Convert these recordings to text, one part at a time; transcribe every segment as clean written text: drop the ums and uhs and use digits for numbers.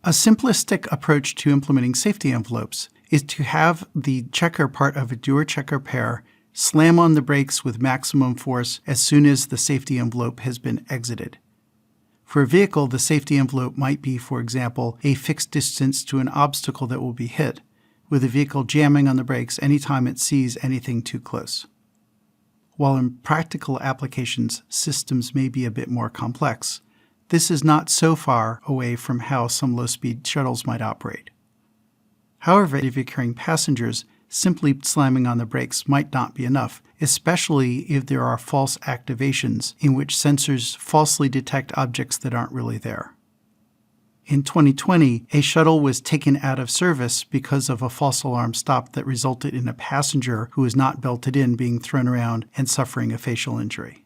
A simplistic approach to implementing safety envelopes is to have the checker part of a doer-checker pair slam on the brakes with maximum force as soon as the safety envelope has been exited. For a vehicle, the safety envelope might be, for example, a fixed distance to an obstacle that will be hit, with the vehicle jamming on the brakes anytime it sees anything too close. While in practical applications, systems may be a bit more complex, this is not so far away from how some low-speed shuttles might operate. However, if you're carrying passengers, simply slamming on the brakes might not be enough, especially if there are false activations in which sensors falsely detect objects that aren't really there. In 2020, a shuttle was taken out of service because of a false alarm stop that resulted in a passenger who was not belted in being thrown around and suffering a facial injury.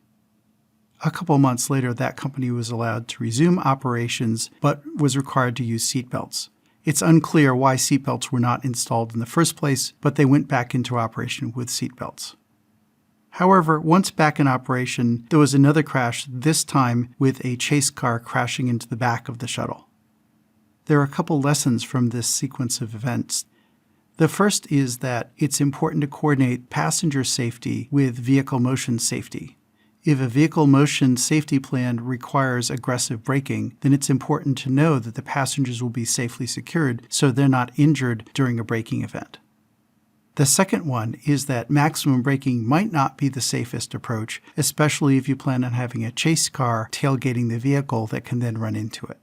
A couple months later, that company was allowed to resume operations but was required to use seatbelts. It's unclear why seatbelts were not installed in the first place, but they went back into operation with seatbelts. However, once back in operation, there was another crash, this time with a chase car crashing into the back of the shuttle. There are a couple lessons from this sequence of events. The first is that it's important to coordinate passenger safety with vehicle motion safety. If a vehicle motion safety plan requires aggressive braking, then it's important to know that the passengers will be safely secured so they're not injured during a braking event. The second one is that maximum braking might not be the safest approach, especially if you plan on having a chase car tailgating the vehicle that can then run into it.